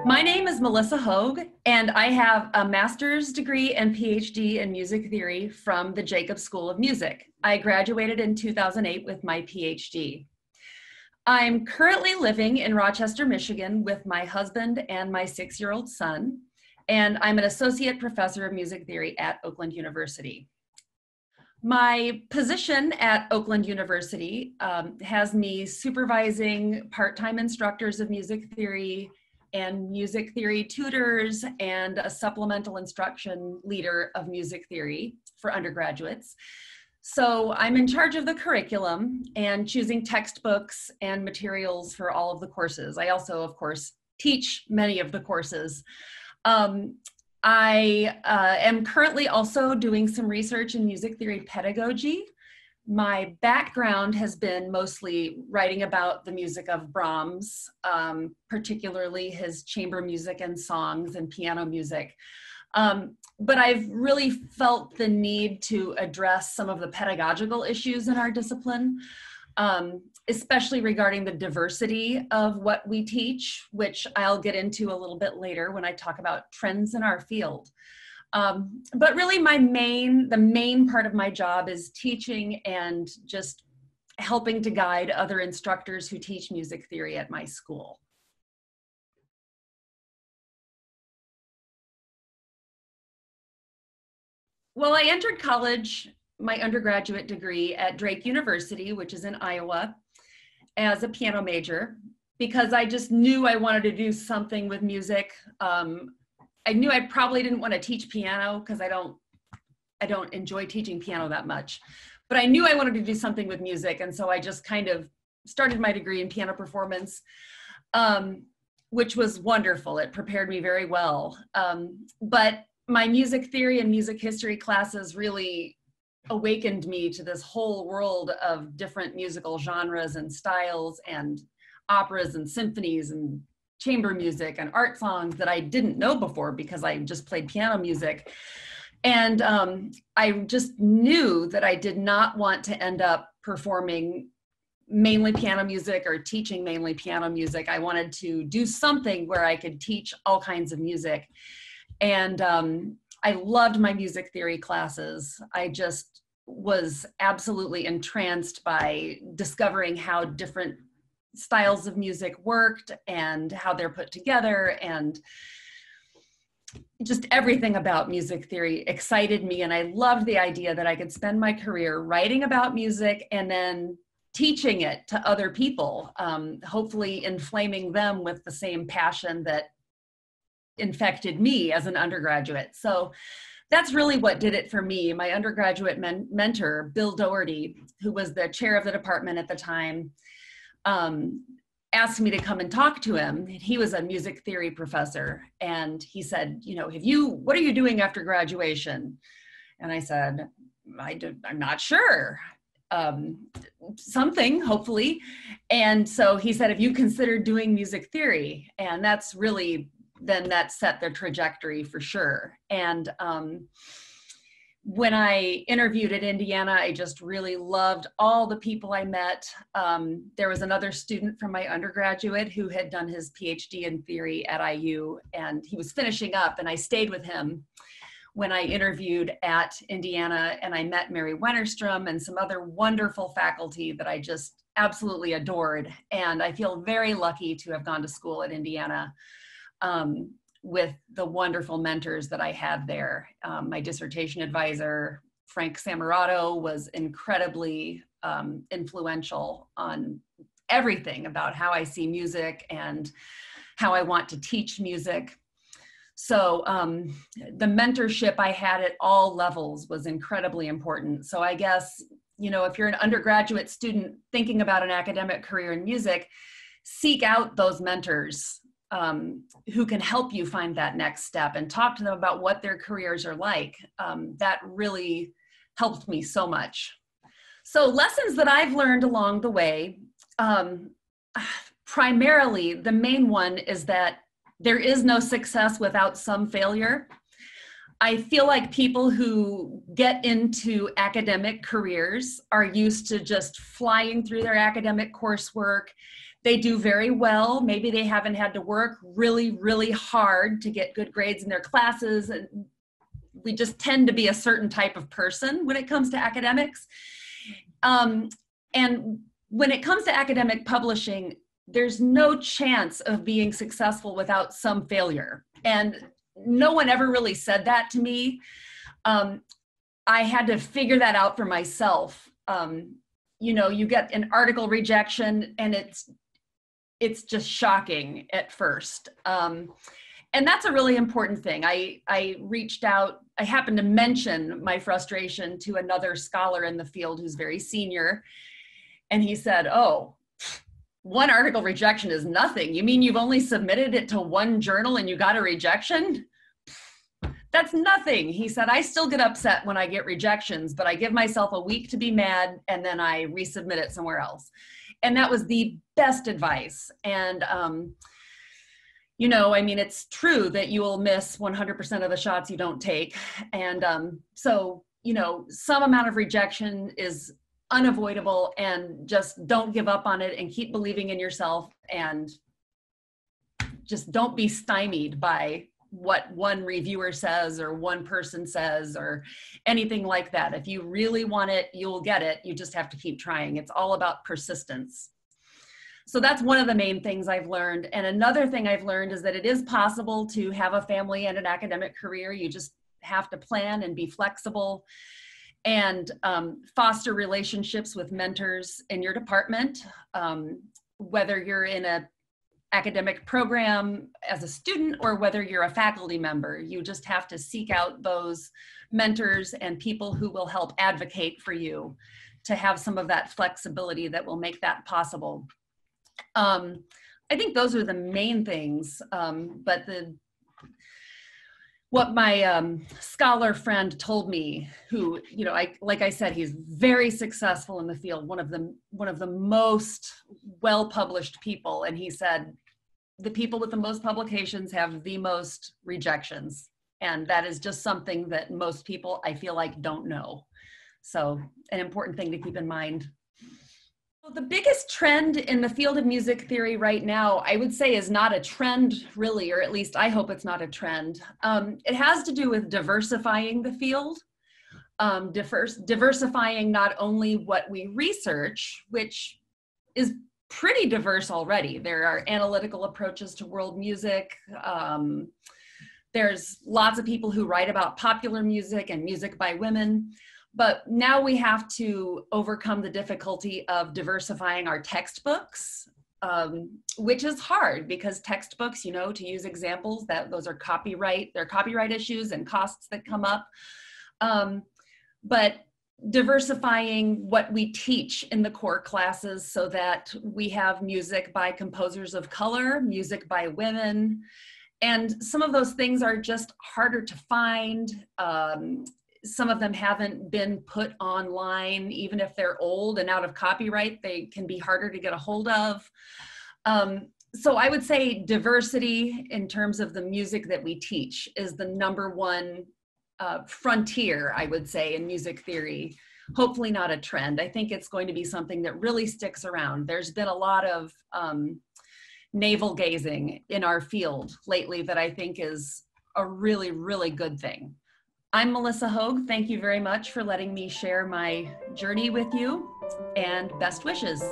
My name is Melissa Hoag, and I have a master's degree and PhD in music theory from the Jacobs School of Music. I graduated in 2008 with my PhD. I'm currently living in Rochester, Michigan with my husband and my 6-year-old son, and I'm an associate professor of music theory at Oakland University. My position at Oakland University has me supervising part-time instructors of music theory and music theory tutors and a supplemental instruction leader of music theory for undergraduates. So I'm in charge of the curriculum and choosing textbooks and materials for all of the courses. I also, of course, teach many of the courses. I am currently also doing some research in music theory pedagogy. My background has been mostly writing about the music of Brahms, particularly his chamber music and songs and piano music. But I've really felt the need to address some of the pedagogical issues in our discipline, especially regarding the diversity of what we teach, which I'll get into a little bit later when I talk about trends in our field. But really the main part of my job is teaching and just helping to guide other instructors who teach music theory at my school. Well, I entered college, my undergraduate degree at Drake University, which is in Iowa, as a piano major, because I just knew I wanted to do something with music. I knew I probably didn't want to teach piano because I don't enjoy teaching piano that much, but I knew I wanted to do something with music. And so I just kind of started my degree in piano performance, which was wonderful. It prepared me very well. But my music theory and music history classes really awakened me to this whole world of different musical genres and styles and operas and symphonies and chamber music and art songs that I didn't know before because I just played piano music. And I just knew that I did not want to end up performing mainly piano music or teaching mainly piano music. I wanted to do something where I could teach all kinds of music. And I loved my music theory classes. I just was absolutely entranced by discovering how different styles of music worked and how they're put together, and just everything about music theory excited me. And I loved the idea that I could spend my career writing about music and then teaching it to other people, hopefully inflaming them with the same passion that infected me as an undergraduate. So that's really what did it for me. My undergraduate mentor, Bill Doherty, who was the chair of the department at the time, asked me to come and talk to him. He was a music theory professor. And he said, what are you doing after graduation? And I said, I'm not sure. Something, hopefully. And so he said, have you considered doing music theory? And that's really, then that set the trajectory for sure. And when I interviewed at Indiana, I just really loved all the people I met. There was another student from my undergraduate who had done his PhD in theory at IU, and he was finishing up, and I stayed with him when I interviewed at Indiana, and I met Mary Wennerstrom and some other wonderful faculty that I just absolutely adored. And I feel very lucky to have gone to school at Indiana with the wonderful mentors that I had there. My dissertation advisor, Frank Samarato, was incredibly influential on everything about how I see music and how I want to teach music. So the mentorship I had at all levels was incredibly important. So I guess, if you're an undergraduate student thinking about an academic career in music, seek out those mentors who can help you find that next step and talk to them about what their careers are like. That really helped me so much. So lessons that I've learned along the way, primarily the main one is that there is no success without some failure. I feel like people who get into academic careers are used to just flying through their academic coursework. They do very well. Maybe they haven't had to work really, really hard to get good grades in their classes. And we just tend to be a certain type of person when it comes to academics. And when it comes to academic publishing, there's no chance of being successful without some failure. And no one ever really said that to me. I had to figure that out for myself. You know, you get an article rejection and it's just shocking at first. And that's a really important thing. I reached out, I happened to mention my frustration to another scholar in the field who's very senior. And he said, oh, one article rejection is nothing. You mean you've only submitted it to one journal and you got a rejection? That's nothing. He said, I still get upset when I get rejections, but I give myself a week to be mad and then I resubmit it somewhere else. And that was the best advice. And, you know, I mean, it's true that you will miss 100% of the shots you don't take. And so, you know, some amount of rejection is unavoidable, and just don't give up on it and keep believing in yourself, and just don't be stymied by what one reviewer says or one person says or anything like that. If you really want it, you'll get it. You just have to keep trying. It's all about persistence. So that's one of the main things I've learned. And another thing I've learned is that it is possible to have a family and an academic career. You just have to plan and be flexible, and foster relationships with mentors in your department, whether you're in an academic program as a student or whether you're a faculty member. You just have to seek out those mentors and people who will help advocate for you to have some of that flexibility that will make that possible. I think those are the main things, but what my scholar friend told me, who, you know, like I said, he's very successful in the field, one of the most well-published people. And he said, the people with the most publications have the most rejections. And that is just something that most people, I feel like, don't know. So an important thing to keep in mind. The biggest trend in the field of music theory right now, I would say, is not a trend really, or at least I hope it's not a trend. It has to do with diversifying the field, diversifying not only what we research, which is pretty diverse already. There are analytical approaches to world music. There's lots of people who write about popular music and music by women. But now we have to overcome the difficulty of diversifying our textbooks, which is hard because textbooks, you know, to use examples, those are copyright issues and costs that come up. But diversifying what we teach in the core classes so that we have music by composers of color, music by women, and some of those things are just harder to find. Some of them haven't been put online, even if they're old and out of copyright, they can be harder to get a hold of. So I would say diversity in terms of the music that we teach is the number one frontier, I would say, in music theory. Hopefully not a trend. I think it's going to be something that really sticks around. There's been a lot of navel gazing in our field lately that I think is a really, really good thing. I'm Melissa Hoag. Thank you very much for letting me share my journey with you, and best wishes.